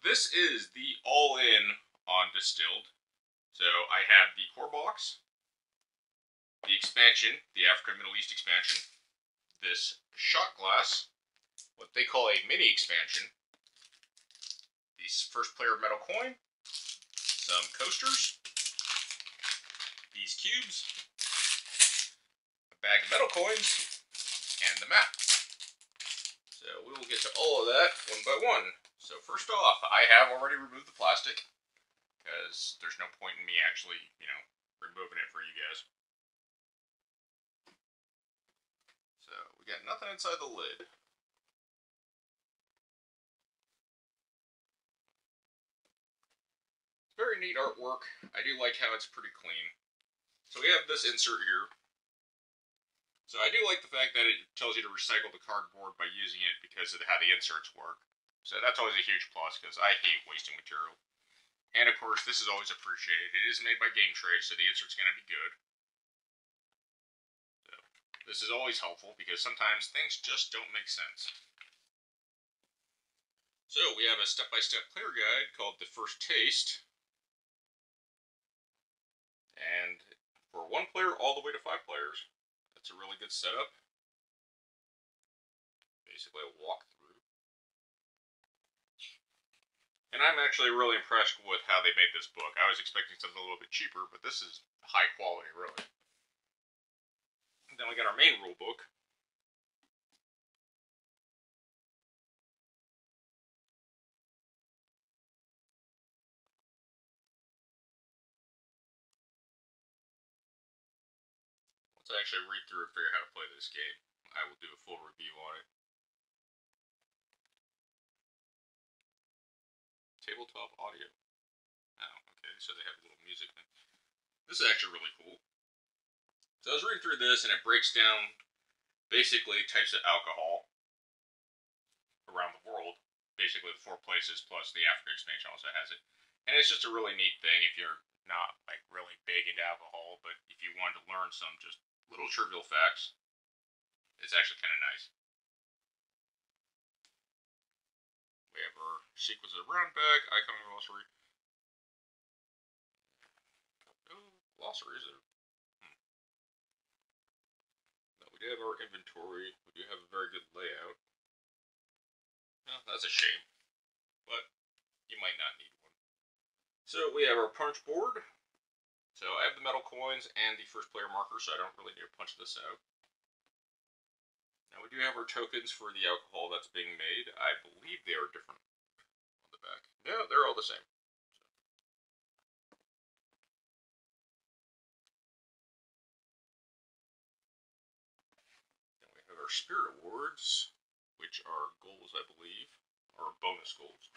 this is the all-in on Distilled. So I have the core box, the expansion, the Africa Middle East expansion, this shot glass, what they call a mini expansion, the first player metal coin, some coasters, these cubes, a bag of metal coins, and the map. So we will get to all of that one by one. So first off, I have already removed the plastic, because there's no point in me actually, removing it for you guys. So we got nothing inside the lid. Very neat artwork. I do like how it's pretty clean. So we have this insert here. So I do like the fact that it tells you to recycle the cardboard by using it because of how the inserts work. So that's always a huge plus because I hate wasting material. And of course, this is always appreciated. It is made by Game Tray, so the insert's going to be good. So this is always helpful because sometimes things just don't make sense. So we have a step-by-step player guide called The First Taste. And for 1 player all the way to 5 players. That's a really good setup. Basically a walkthrough. And I'm actually really impressed with how they made this book. I was expecting something a little bit cheaper, but this is high quality, really. And then we got our main rule book. Let's actually read through and figure out how to play this game. I will do a full review on it. Tabletop audio. Oh, okay, so they have a little music thing. This is actually really cool. So I was reading through this and it breaks down basically types of alcohol around the world. Basically the 4 places plus the Africa expansion also has it. And it's just a really neat thing if you're not like really big into alcohol, but if you wanted to learn some just little trivial facts, it's actually kind of nice. We have our sequence of round bag, icon glossary. Oh, glossaries are. No, we do have our inventory. We do have a very good layout. Well, that's a shame, but you might not need one. So we have our punch board. So I have the metal coins and the first player marker, so I don't really need to punch this out. Now we do have our tokens for the alcohol that's being made. I believe they are different on the back. No, they're all the same. Then we have our spirit awards, which are goals, I believe, or bonus goals.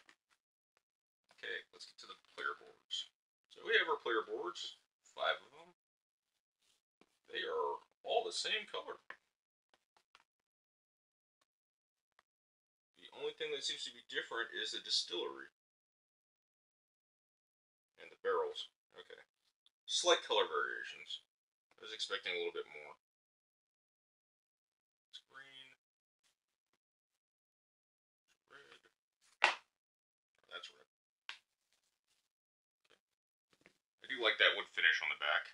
Okay, let's get to the player boards. So we have our player boards. 5 of them. They are all the same color. The only thing that seems to be different is the distillery. And the barrels. Okay. Slight color variations. I was expecting a little bit more. It's green. It's red. That's red. I do like that wood finish on the back.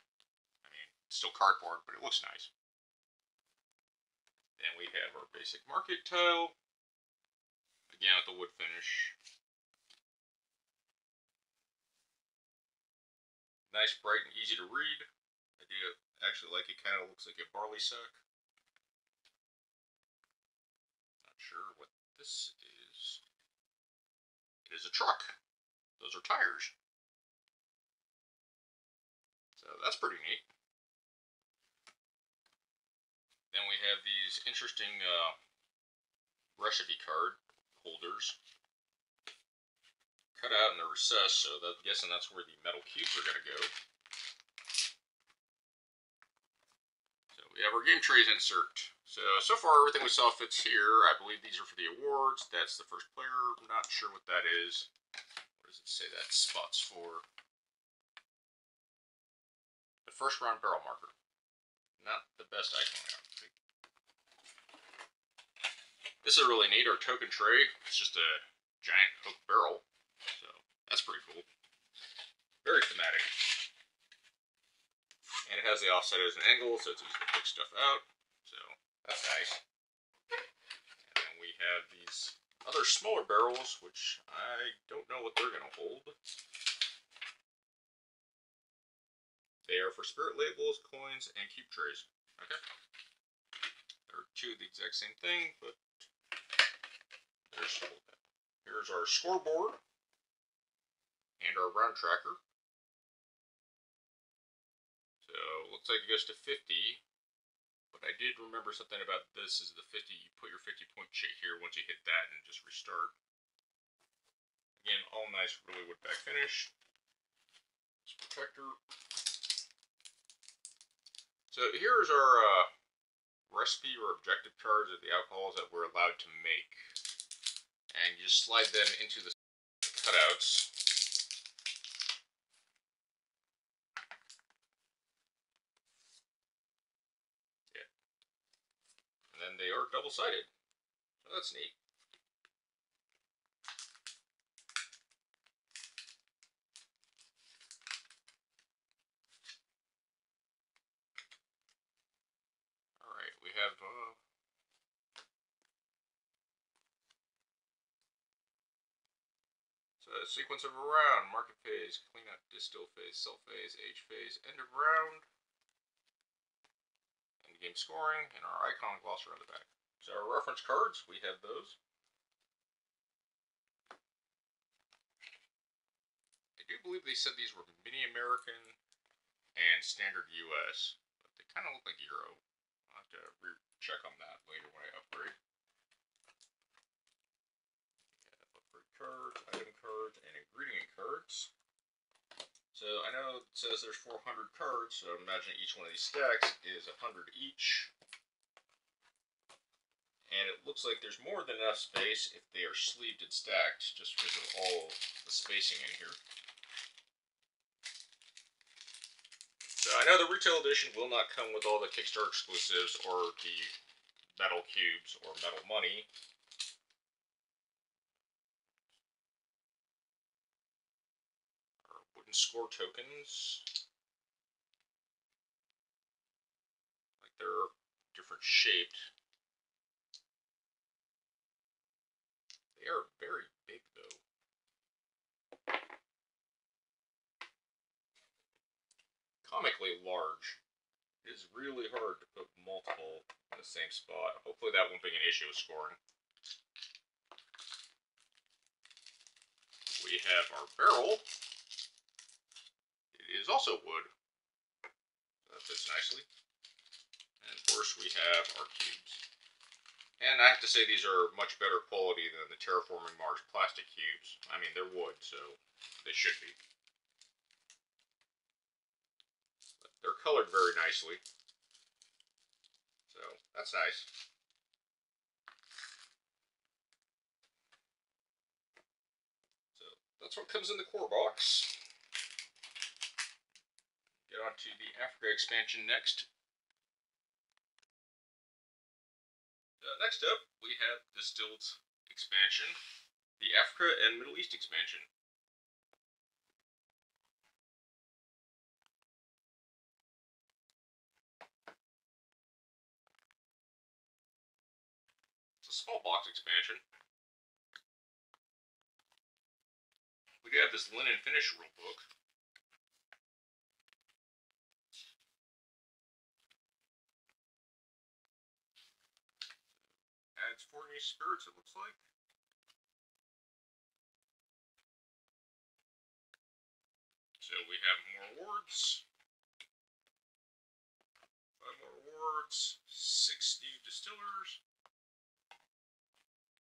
I mean, it's still cardboard, but it looks nice. Then we have our basic market tile. Again with the wood finish. Nice, bright, and easy to read. I do actually like it. Kind of looks like a barley sack. Not sure what this is. It is a truck. Those are tires. So that's pretty neat. Then we have these interesting recipe card holders cut out in the recess, so I'm guessing that's where the metal cubes are going to go. So we have our Game Trays insert. So far everything we saw fits here. I believe these are for the awards. That's the first player. I'm not sure what that is. What does it say that spot's for? The first round barrel marker. Not the best icon. This is really neat. Our token tray. It's just a giant hook barrel. offset as an angle, so it's easy to pick stuff out. So that's nice. And then we have these other smaller barrels, which I don't know what they're going to hold. They are for spirit labels, coins, and cube trays. Okay. They're two of the exact same thing, but here's our scoreboard and our round tracker. So looks like it goes to 50. But I did remember something about this is the 50. You put your 50-point shit here once you hit that and just restart. Again, all nice, really wood back finish. This protector. So here's our recipe or objective cards of the alcohols that we're allowed to make. And you just slide them into the cutouts. Yeah. And then they are double-sided. So that's neat. Alright, we have so a sequence of a round, market phase, cleanup, distill phase, sell phase, age phase, end of round, end game scoring, and our icon glosser on the back. So our reference cards, we have those. I do believe they said these were mini American and standard US, but they kind of look like Euro. I'll have to recheck on that later when I upgrade. Upgrade cards, item cards, and ingredient cards. So I know it says there's 400 cards, so imagine each one of these stacks is 100 each. And it looks like there's more than enough space if they are sleeved and stacked, just because of all the spacing in here. So I know the retail edition will not come with all the Kickstarter exclusives or the metal cubes or metal money. Or wooden score tokens. Like they're different shaped. They are very big though. Comically large. It is really hard to put multiple in the same spot. Hopefully that won't be an issue with scoring. We have our barrel. It is also wood. That fits nicely. And of course we have our cubes. And I have to say these are much better quality than the Terraforming Mars plastic cubes. I mean, they're wood, so they should be. They're colored very nicely. So, that's nice. So, that's what comes in the core box. Get on to the Africa expansion next. Next up, we have Distilled expansion, the Africa and Middle East expansion. Small box expansion. We do have this linen finish rule book. Adds 4 new spirits, it looks like. So we have more awards. 5 more awards. 6 new distillers.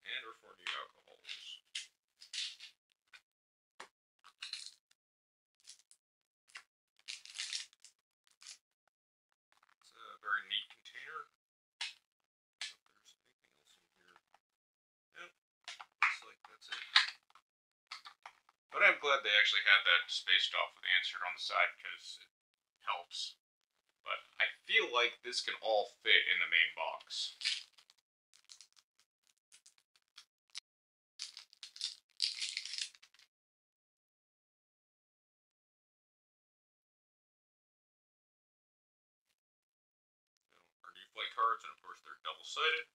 And our 4 new alcohols. It's a very neat container. There's anything else in here. Nope. Looks like that's it. But I'm glad they actually had that spaced off with the insert on the side because it helps. But I feel like this can all fit in the main box. play cards, and of course they're double-sided.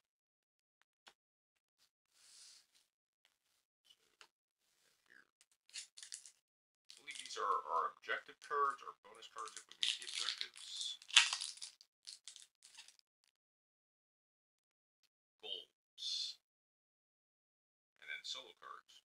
I believe these are our objective cards, our bonus cards if we meet the objectives. Goals. And then solo cards.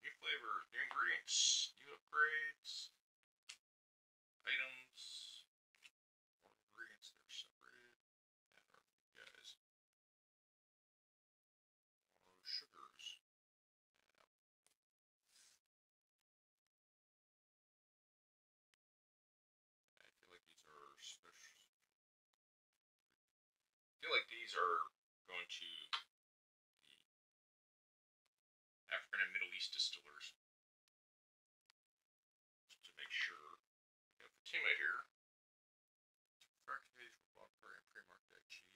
New flavors, new ingredients, new upgrades, items, more ingredients, they're separated, and our guys, more sugars. I feel like these are special. I feel like these are going to the African and Middle East distillers. Just to make sure. We have the team right here. Fractionated for block curry and pre-marked egg cheese.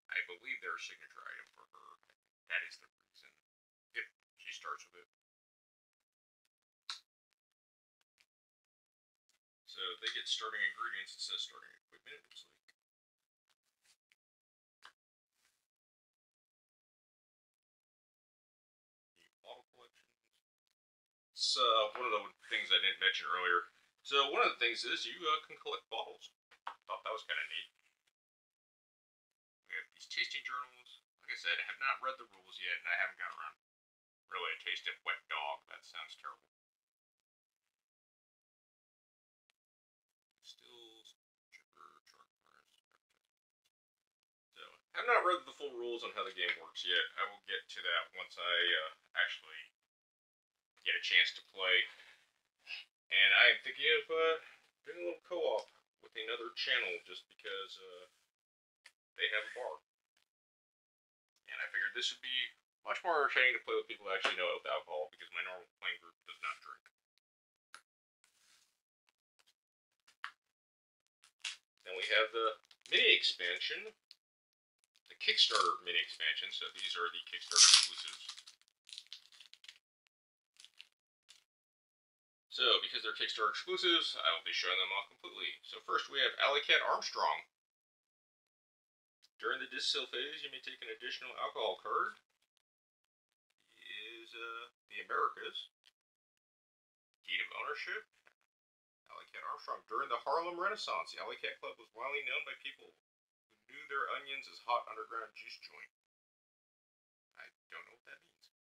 I believe their signature item for her. That is the reason. Yep, she starts with it. So they get starting ingredients. It says starting equipment. It looks like. Bottle collections. It's one of the things I didn't mention earlier. So one of the things is you can collect bottles. Thought that was kind of neat. We have these tasting journals. Like I said, I have not read the rules yet, and I haven't got around. Really, a taste of wet dog. That sounds terrible. Stills, sugar, charcoal. So, I have not read the full rules on how the game works yet. I will get to that once I actually get a chance to play. And I'm thinking of doing a little co-op with another channel just because they have a bar. And I figured this would be much more entertaining to play with people who actually know about alcohol because my normal playing group does not drink. Then we have the mini expansion, the Kickstarter mini expansion. So these are the Kickstarter exclusives. So, because they're Kickstarter exclusives, I will be showing them off completely. So first we have Alley Cat Armstrong. During the distill phase, you may take an additional alcohol card. He is the Americas. Deed of ownership. Alley Cat Armstrong. During the Harlem Renaissance, the Alley Cat Club was widely known by people who knew their onions as hot underground juice joint. I don't know what that means.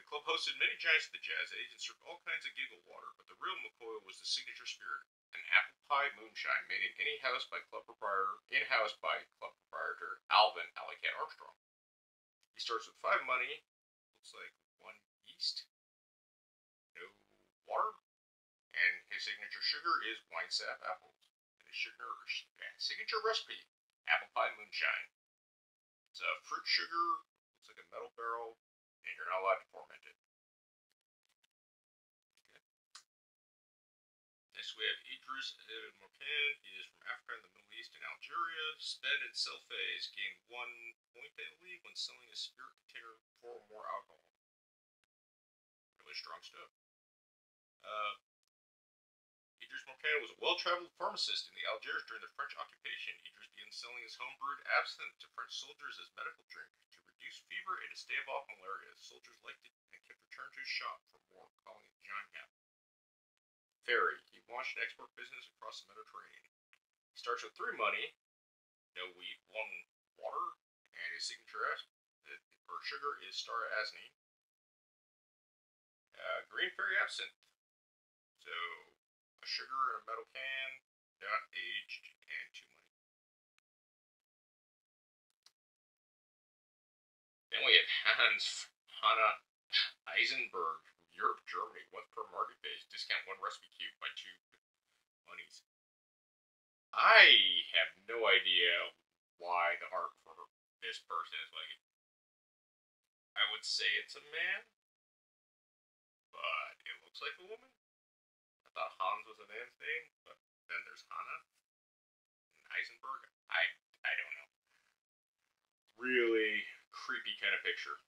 The club hosted many giants at the Jazz Age and served all kinds of giggle water, but the real McCoy was the signature spirit, an apple pie moonshine made in in-house by club proprietor Alvin Alley Cat Armstrong. He starts with 5 money, looks like 1 yeast, no water, and his signature sugar is wine sap apples. And his signature recipe, apple pie moonshine. It's a fruit sugar, looks like a metal barrel, and you're not allowed to ferment it. Okay. Next we have Idris Morcan. He is from Africa and the Middle East and Algeria. Spend and sell phase. Gain 1 point, I believe, when selling a spirit container 4 or more alcohol. Really strong stuff. Idris Morcan was a well-traveled pharmacist in the Algiers during the French occupation. Idris began selling his home-brewed absinthe to French soldiers as medical drink to reduce fever and to stave off malaria. Soldiers liked it and kept returning to his shop for more, calling it John Cap. Ferry. He launched an export business across the Mediterranean. He starts with 3 money, no wheat, 1 water, and his signature sugar is Star Asni. Green Fairy Absinthe. So, a sugar in a metal can, not aged, and 2 money. Then we have Hanna Eisenberg from Europe, Germany. 1 per market base. Discount 1 recipe cube by 2 monies. I have no idea why the art for this person is like. I would say it's a man, but it looks like a woman. thought Hans was a man's name, but then there's Hanna and Eisenberg. I don't know. Really creepy kind of picture.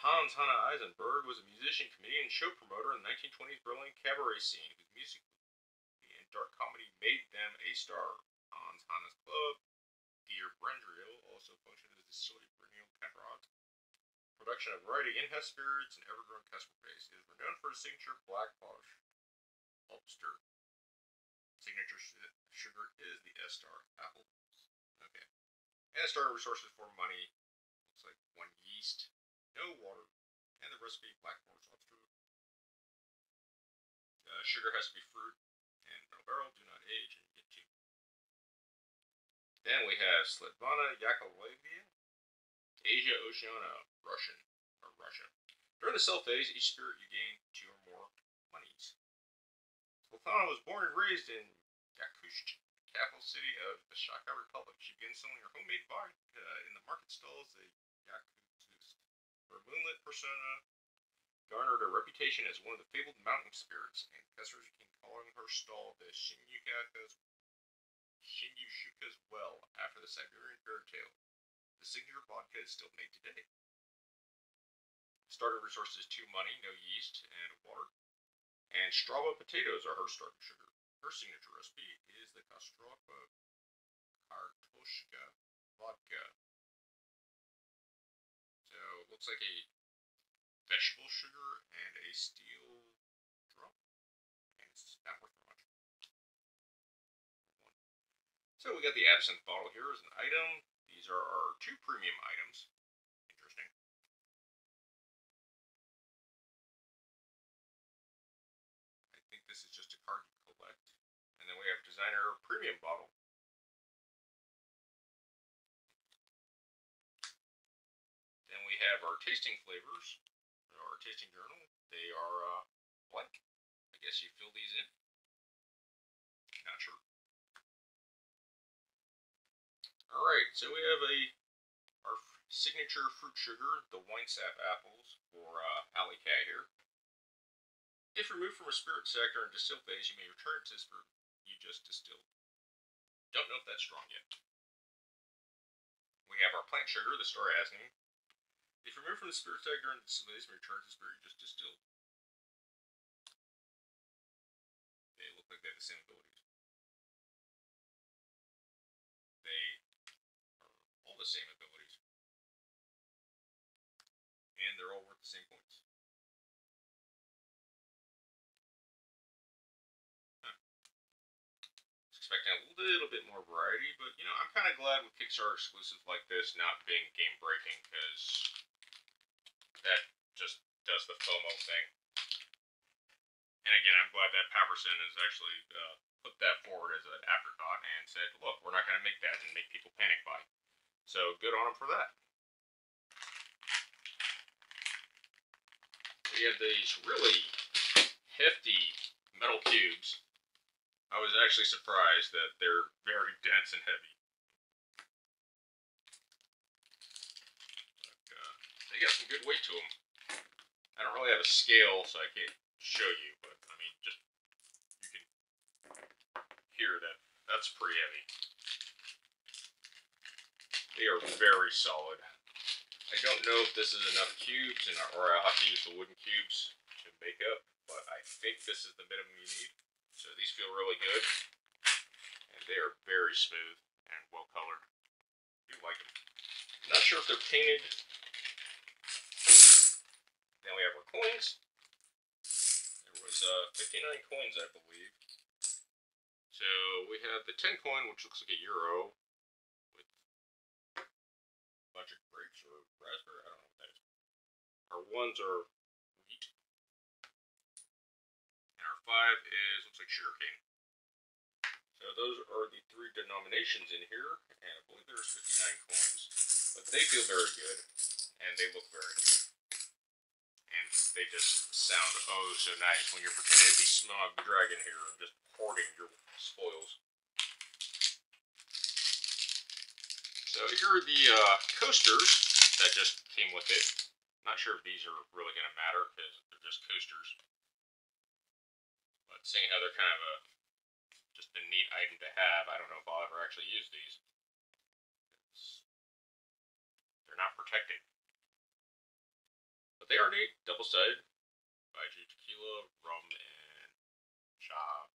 Hans Hanna Eisenberg was a musician, comedian, and show promoter in the 1920s Berlin cabaret scene, whose music and dark comedy made them a star. Hans Hanna's Club, Peter Brendriel, also functioned as a distillery perennial cabaret. Production of variety in-house spirits and ever-growing customer base. It is renowned for its signature black polish. Lobster. Signature sugar is the S-Star. Apple. Okay. And starting resources for money. Looks like 1 yeast, no water, and the recipe black forest lobster. Sugar has to be fruit, and no barrel, do not age, and get to. Then we have Svetlana Yakovlevia, Asia Oceania, Russia. During the cell phase, each spirit you gain 2 or more monies. Svetlana was born and raised in Yakutsk, capital city of the Shaka Republic. She began selling her homemade vodka in the market stalls of Yakutsk. Her moonlit persona garnered a reputation as one of the fabled mountain spirits, and customers began calling her stall the Shinyushka's Well after the Siberian fairy tale. The signature vodka is still made today. Starter resources 2 money, no yeast, and water. And Strava potatoes are her starting sugar. Her signature recipe is the Kostrova Kartoshka vodka. So it looks like a vegetable sugar and a steel drum. And it's not worth much. So we got the absinthe bottle here as an item. These are our 2 premium items. Interesting. I think this is just a card you collect. And then we have designer premium bottle. Then we have our tasting flavors. Our tasting journal. They are blank. I guess you fill these in. Not sure. Alright, so we have our signature fruit sugar, the wine sap apples for Alley Cat here. If removed from a spirit sector and distilled phase, you may return to the spirit you just distilled. Don't know if that's strong yet. We have our plant sugar, the Star Asney. If removed from the spirit sector and distilled phase, you may return to the spirit you just distilled. They look like they have the same abilities. They are all the same abilities. And they're all worth the same points. Expecting a little bit more variety, but you know, I'm kind of glad with Kickstarter exclusives like this not being game breaking, because that just does the FOMO thing. And again, I'm glad that Paverson has actually put that forward as an afterthought and said, look, we're not going to make that and make people panic buy. So good on them for that. We have these really hefty metal cubes. I was actually surprised that they're very dense and heavy. But, they got some good weight to them. I don't really have a scale, so I can't show you, but I mean, just you can hear that that's pretty heavy. They are very solid. I don't know if this is enough cubes, or I'll have to use the wooden cubes to make up, but I think this is the minimum you need. So these feel really good, and they are very smooth and well colored. I do like them. Not sure if they're painted. Then we have our coins. There was 59 coins, I believe. So we have the 10 coin, which looks like a euro, with a bunch of grapes or raspberry. I don't know what that is. Our ones are wheat. And our 5 is, looks like sugarcane. So those are the 3 denominations in here, and I believe there's 59 coins. But they feel very good, and they look very good. And they just sound oh so nice when you're pretending to be Smog the Dragon here and just hoarding your spoils. So here are the coasters that just came with it. Not sure if these are really going to matter because they're just coasters. seeing how they're kind of just a neat item to have, I don't know if I'll ever actually use these. They're not protected. But they are neat. Double-sided. Baijiu tequila, rum, and cha.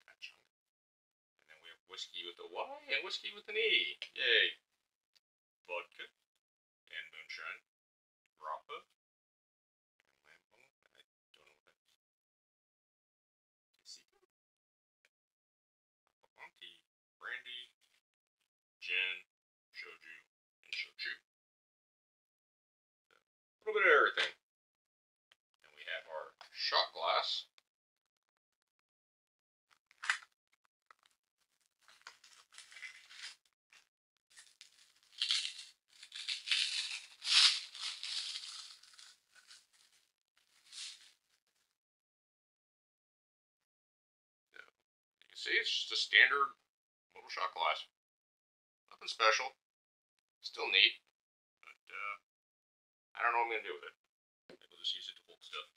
And then we have whiskey with a Y and whiskey with an E. Yay. Vodka and moonshine. Grappa. And lambo. I don't know what that is. Avanti, brandy, gin, shoju, and shochu. A little bit of everything. And we have our shot glass. See, it's just a standard little shot glass. Nothing special. Still neat. But, I don't know what I'm going to do with it. Maybe we'll just use it to hold stuff.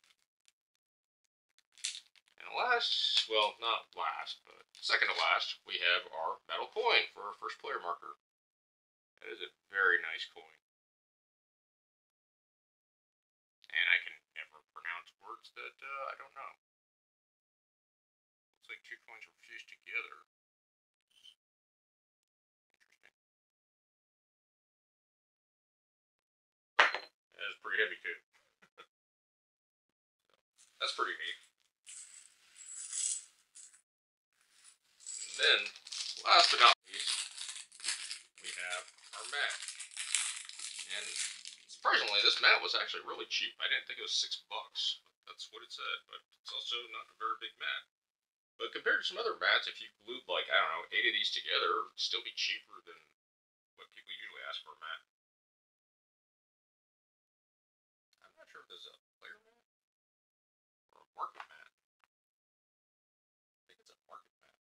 And last, well, not last, but second to last, we have our metal coin for our first player marker. That is a very nice coin. And I can never pronounce words that I don't know. Looks like two coins are fused together. Interesting. That's pretty heavy too. That's pretty neat. And then, last but not least, we have our mat. And surprisingly, this mat was actually really cheap. I didn't think it was $6. That's what it said, but it's also not a very big mat. But compared to some other mats, if you glued like, I don't know, 8 of these together, it would still be cheaper than what people usually ask for a mat. I'm not sure if this is a player mat or a market mat. I think it's a market mat.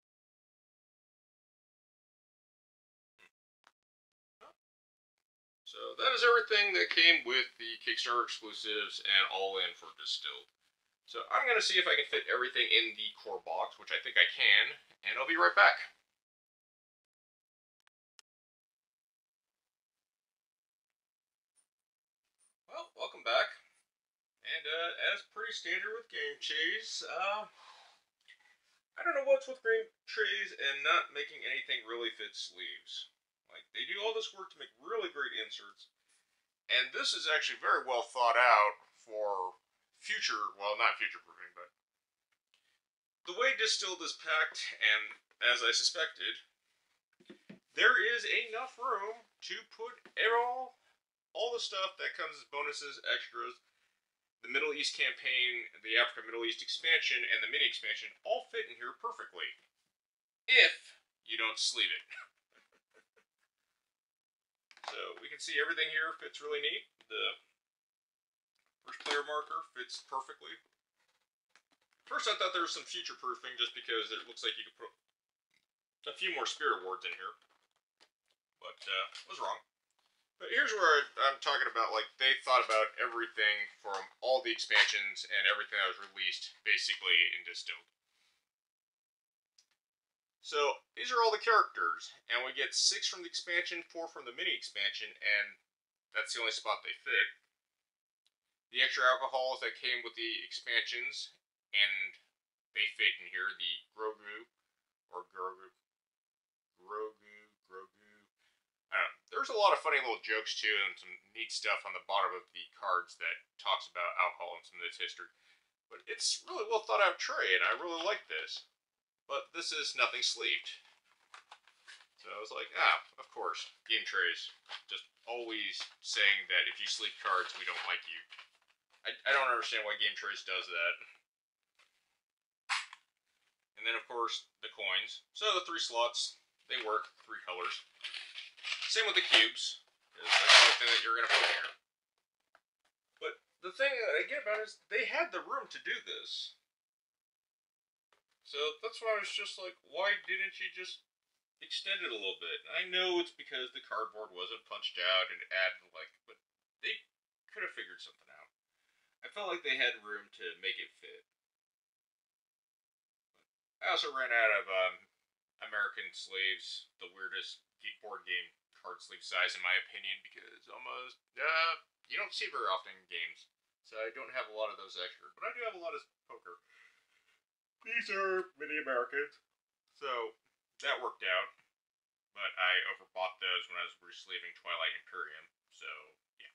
So that is everything that came with the Kickstarter exclusives and all in for Distilled. So I'm going to see if I can fit everything in the core box, which I think I can, and I'll be right back. Well, welcome back. And as pretty standard with game trays, I don't know what's with game trays and not making anything really fit sleeves. Like, they do all this work to make really great inserts, and this is actually very well thought out for future, well, not future-proofing, but the way Distilled is packed, and as I suspected, there is enough room to put all the stuff that comes as bonuses, extras, the Middle East campaign, the Africa Middle East expansion, and the mini expansion all fit in here perfectly. If you don't sleeve it. So we can see everything here fits really neat. The first player marker fits perfectly. First I thought there was some future proofing just because it looks like you could put a few more spirit awards in here. But I was wrong. But here's where I'm talking about, like, they thought about everything from all the expansions and everything that was released basically in Distilled. So these are all the characters, and we get 6 from the expansion, 4 from the mini expansion, and that's the only spot they fit. The extra alcohols that came with the expansions, and they fit in here. The Grogu, or Grogu. There's a lot of funny little jokes too, and some neat stuff on the bottom of the cards that talks about alcohol and some of its history. But it's really well thought out tray, and I really like this. But this is nothing sleeved. So I was like, of course, game trays. Just always saying that if you sleeve cards, we don't like you. I don't understand why game trays does that. And then, of course, the coins. So the 3 slots, they work, 3 colors. Same with the cubes, because that's the only thing that you're going to put here. But the thing that I get about it is they had the room to do this. So that's why I was just like, why didn't you just extend it a little bit? I know it's because the cardboard wasn't punched out and added, like, but they could have figured something out. I felt like they had room to make it fit. I also ran out of American Slaves, the weirdest board game card sleeve size in my opinion, because almost you don't see very often in games. So I don't have a lot of those extra, but I do have a lot of poker. These are mini Americans, so that worked out. But I overbought those when I was resleeving Twilight Imperium, so yeah.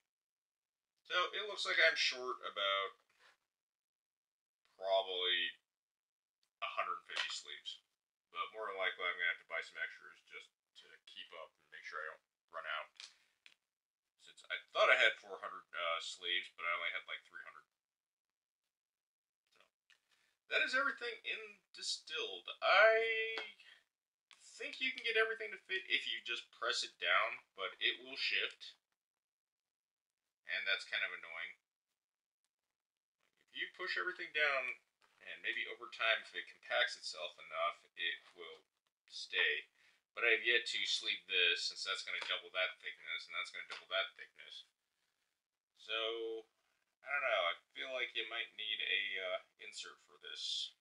So it looks like I'm short about probably 150 sleeves. But more than likely, I'm going to have to buy some extras just to keep up and make sure I don't run out. Since I thought I had 400 sleeves, but I only had like 300. So that is everything in Distilled. I think you can get everything to fit if you just press it down, but it will shift. And that's kind of annoying. If you push everything down, and maybe over time, if it compacts itself enough, it will stay. But I have yet to sleeve this, since that's going to double that thickness, and that's going to double that thickness. So, I don't know, I feel like you might need a insert for this.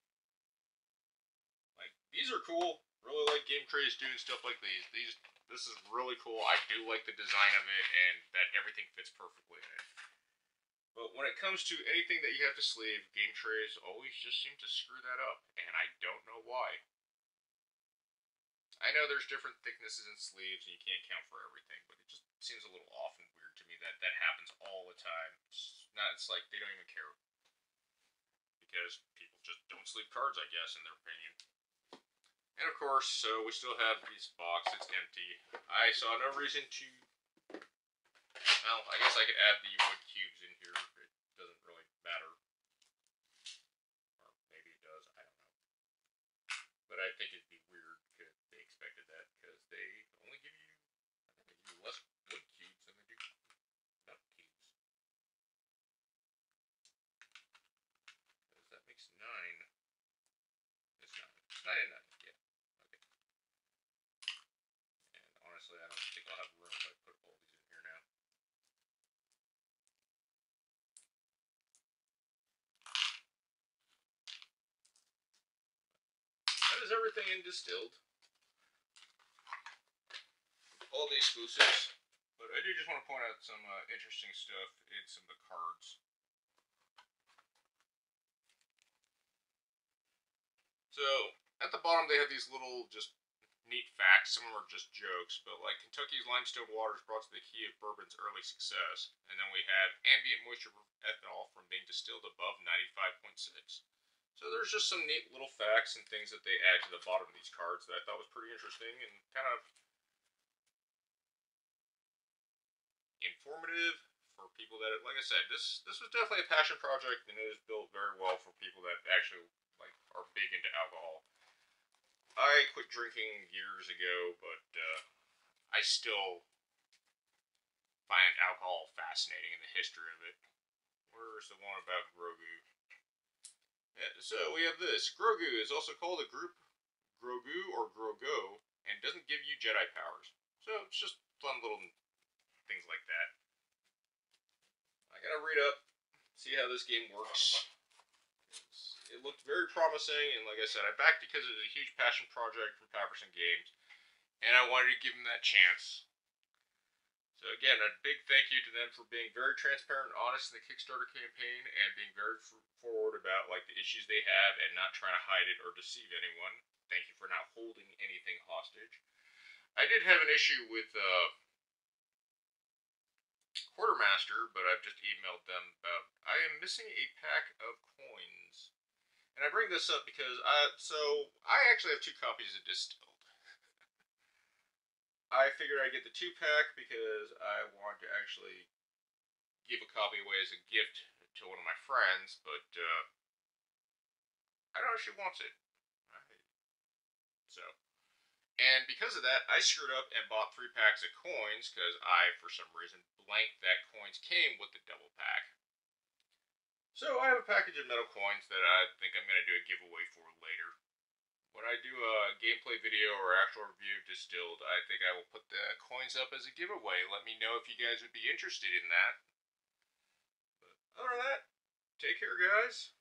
Like, these are cool. Really like Game Trays doing stuff like these. This is really cool. I do like the design of it, and that everything fits perfectly in it. But when it comes to anything that you have to sleeve, Game Trays always just seem to screw that up, and I don't know why. I know there's different thicknesses in sleeves, and you can't count for everything, but it just seems a little off and weird to me that that happens all the time. It's like they don't even care. Because people just don't sleeve cards, I guess, in their opinion. And of course, so we still have this box, it's empty. I saw no reason to... Well, I guess I could add the wood cubes in here. It doesn't really matter. Or maybe it does, I don't know. But I think it'd be weird because they expected that, because they only give you, I think they give you less wood cubes than they do nut cubes. Because that makes 9. It's 9. It's 9 and 9, yeah. Okay. And honestly, I don't think I'll have room if I put all these in here now. That is everything in Distilled. All the exclusives. But I do just want to point out some interesting stuff in some of the cards. So, at the bottom they have these little just neat facts. Some of them are just jokes, but like Kentucky's limestone waters brought to the key of bourbon's early success. And then we have ambient moisture ethanol from being distilled above 95.6. So there's just some neat little facts and things that they add to the bottom of these cards that I thought was pretty interesting and kind of informative for people that, like I said, this was definitely a passion project, and it is built very well for people that actually like are big into alcohol. I quit drinking years ago, but I still find alcohol fascinating in the history of it. Where's the one about Grogu? Yeah, so we have this. Grogu is also called a group Grogu or Grogo, and doesn't give you Jedi powers. So it's just fun little things like that. I gotta read up, see how this game works. It looked very promising, and like I said, I backed it because it was a huge passion project from Paverson Games, and I wanted to give them that chance. So again, a big thank you to them for being very transparent and honest in the Kickstarter campaign, and being very forward about like the issues they have, and not trying to hide it or deceive anyone. Thank you for not holding anything hostage. I did have an issue with Quartermaster, but I've just emailed them about I am missing a pack of coins. And I bring this up because I actually have 2 copies of Distilled. I figured I'd get the 2-pack because I want to actually give a copy away as a gift to one of my friends, but I don't know if she wants it. So, and because of that, I screwed up and bought 3 packs of coins because I, for some reason, blanked that coins came with the double pack. So I have a package of metal coins that I think I'm going to do a giveaway for later. When I do a gameplay video or actual review of Distilled, I think I will put the coins up as a giveaway. Let me know if you guys would be interested in that. But other than that, take care, guys.